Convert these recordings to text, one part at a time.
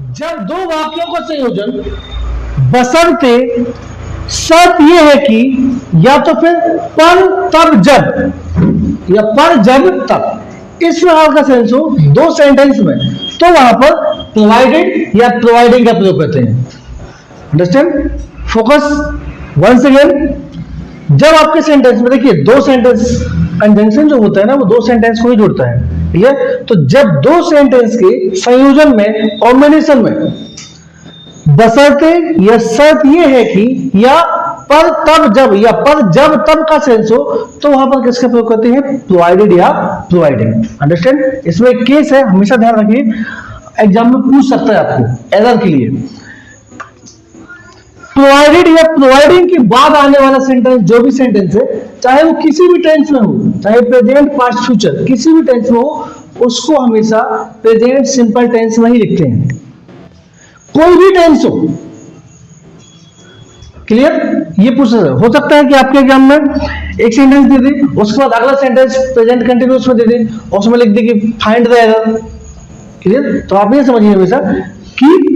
जब दो वाक्यों का संयोजन बशर्ते शर्त यह है कि या तो फिर पर तब जब या पर जब तब इस प्रकार का सेंस हो दो सेंटेंस में, तो वहां पर प्रोवाइडेड या प्रोवाइडिंग का प्रयोग करते हैं। अंडरस्टैंड? Focus once again. जब आपके सेंटेंस में देखिए दो सेंटेंस कंजंक्शन जो होता है ना वो दो सेंटेंस को ही जोड़ता है, ठीक है? तो जब दो सेंटेंस के संयोजन में कॉम्बिनेशन में बशर्ते या शर्त ये है कि या पर तब जब या पर जब तब का सेंस हो, तो वहां पर किसका प्रयोग करते हैं? प्रोवाइडेड या प्रोवाइडिंग। अंडरस्टैंड? इसमें एक केस है, हमेशा ध्यान रखिए, एग्जाम में पूछ सकता है आपको एरर के लिए। प्रोवाइडेड या प्रोवाइडिंग के बाद आने वाला सेंटेंस जो भी सेंटेंस है, चाहे वो किसी भी टेंस में हो, चाहे प्रेजेंट पास्ट फ्यूचर किसी भी टेंस में हो, उसको हमेशा प्रेजेंट सिंपल टेंस में ही लिखते हैं, कोई भी टेंस हो। क्लियर? ये पूछ सकता है कि आपके एग्जाम में एक सेंटेंस दे दे, उसके बाद अगला सेंटेंस प्रेजेंट कंटिन्यूअस में दे दे, उसमें लिख दे कि फाइंड द एरर। क्लियर? तो आप ये समझिए हमेशा कि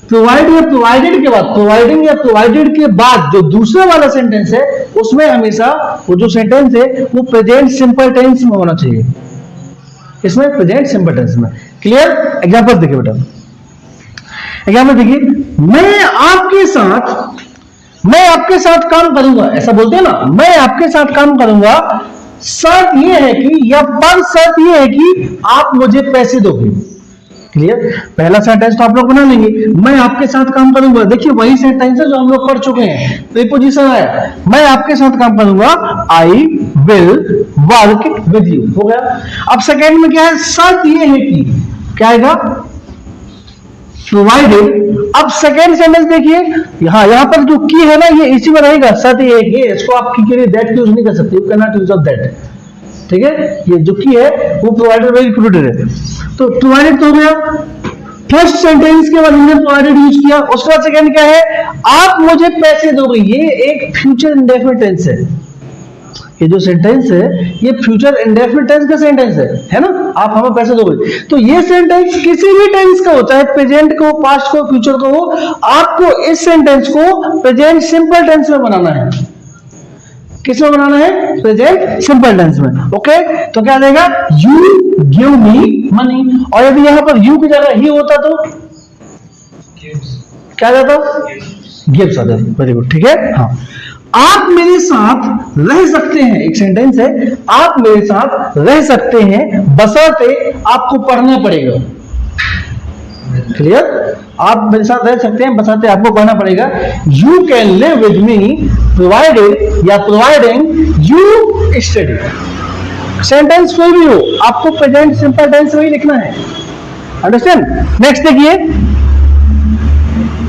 प्रोवाइड या प्रोवाइडेड के बाद, प्रोवाइडिंग या प्रोवाइडेड के बाद जो दूसरा वाला सेंटेंस है, उसमें हमेशा वो जो सेंटेंस है वो प्रेजेंट सिंपल टेंस में होना चाहिए, इसमें प्रेजेंट सिंपल टेंस में। क्लियर? एग्जांपल देखिए बेटा, एग्जांपल देखिए, मैं आपके साथ काम करूंगा, ऐसा बोलते हैं ना, मैं आपके साथ काम करूंगा, शर्त यह है कि या पर शर्त यह है कि आप मुझे पैसे दोगे। क्लियर? पहला सेंटेंस तो आप लोग बना लेंगे, मैं आपके साथ काम करूंगा। देखिए वही सेंटेंस है जो हम लोग पढ़ चुके हैं, प्रीपोजिशन है, मैं आपके साथ काम करूंगा, I will work with you, हो गया। अब सेकेंड में क्या है? शर्त ये है कि क्या आएगा? प्रोवाइडेड। अब सेकेंड सेंटेंस देखिए, यहां पर जो की है ना ये इसी में रहेगा, शर्त ये है कि इसको आप की के लिए दैट यूज नहीं कर सकते, you can not use of that. ठीक है? ये जो की है वो प्रोवाइडेड बाय इंक्लूडेड है, तो प्रोवाइडेड तो हो गया। फर्स्ट सेंटेंस के बाद हमने प्रोवाइडेड यूज किया, उसके बाद सेकंड क्या है? आप मुझे पैसे दोगे। ये एक फ्यूचर इंडेफिनिट टेंस है, ये जो सेंटेंस है ये फ्यूचर इंडेफिनिट टेंस का सेंटेंस है ना? आप हमें पैसे दोगे, तो ये सेंटेंस किसी भी टेंस का हो, चाहे प्रेजेंट को, पास्ट को, फ्यूचर को हो, आपको इस सेंटेंस को प्रेजेंट सिंपल टेंस में बनाना है। किसमें बनाना है? प्रेजेंट सिंपल टेंस में। ओके, तो क्या देगा? You give me money. और यदि यहां पर यू की जगह ही होता तो क्या जाता? गिव्स आता। वेरी गुड, ठीक है। हाँ, आप मेरे साथ रह सकते हैं, एक सेंटेंस है, आप मेरे साथ रह सकते हैं बशर्ते आपको पढ़ना पड़ेगा। क्लियर? आप मेरे साथ रह सकते हैं बशर्ते आपको पढ़ना पड़ेगा। You can live with me provided या प्रोवाइडिंग यू स्टडी। सेंटेंस कोई भी हो, आपको प्रेजेंट सिंपल टेंस में ही लिखना है। अंडरस्टैंड? नेक्स्ट देखिए,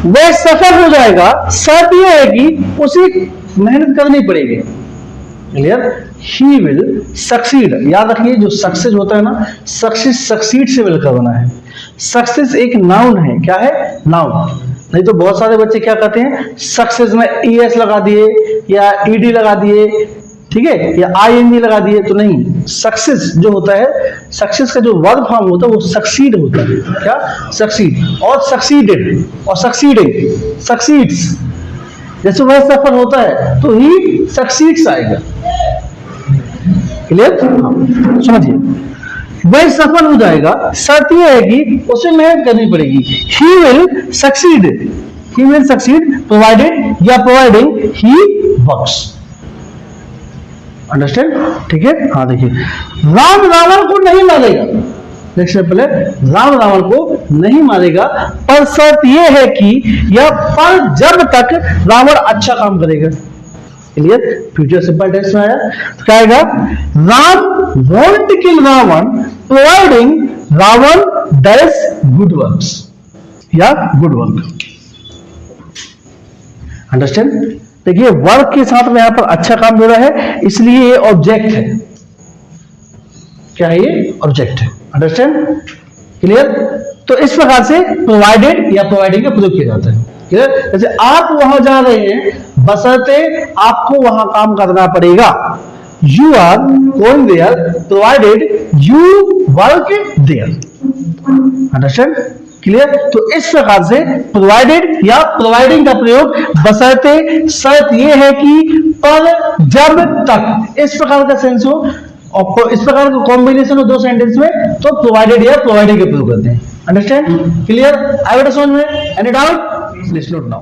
वह सफल हो जाएगा, शर्त यह है कि उसे मेहनत करनी पड़ेगी। क्लियर? He will succeed. याद रखिए जो सक्सेस होता है ना, सक्सेस सक्सीड से मिलकर बना है। सक्सेस एक नाउन है। क्या है? नाउन। नहीं तो बहुत सारे बच्चे क्या करते हैं, सक्सेस में ES लगा दिए या ED लगा दिए, ठीक है, या ING लगा दिए, तो नहीं। सक्सेस जो होता है, सक्सेस का जो वर्ब फॉर्म होता है वो सक्सीड होता है। क्या? सक्सीड। और सक्सीडेड और सक्सीडिंग, सक्सीड्स, जैसे वह सफल होता है तो ही सक्सीड्स आएगा। क्लियर? समझिए, वह सफल हो जाएगा, शर्त यह है कि उसे मेहनत करनी पड़ेगी। He will succeed, he will succeed provided या प्रोवाइडिंग ही वर्क्स। अंडरस्टैंड? ठीक है। हाँ देखिए, राम रावण को नहीं मारेगा। नेक्स्ट पहले, राम रावण को नहीं मारेगा, पर शर्त यह है कि या पर जब तक रावण अच्छा काम करेगा। क्लियर? फ्यूचर सिंपल टेंस में आया, तो क्या आएगा? Ram won't kill Ravan providing Ravan does good works या गुड वर्क। अंडरस्टैंड? देखिए वर्क के साथ में यहां पर अच्छा काम जुड़ा है, इसलिए ये ऑब्जेक्ट है। क्या है? ये ऑब्जेक्ट है। अंडरस्टैंड? क्लियर? तो इस प्रकार से प्रोवाइडेड या प्रोवाइडिंग का प्रयोग किया जाता है। क्लियर? जैसे आप वहां जा रहे हैं, बशर्ते आपको वहां काम करना पड़ेगा। You are going there provided you work there. Understand? Clear? तो इस प्रकार से प्रोवाइडेड या प्रोवाइडिंग का प्रयोग बशर्ते शर्त यह है कि पर जब तक, इस प्रकार का सेंस हो और इस प्रकार का कॉम्बिनेशन हो दो सेंटेंस में, तो प्रोवाइडेड या प्रोवाइडिंग का प्रयोग करते हैं। अंडरस्टैंड? क्लियर? आई समझ में? Any doubt? Please note now.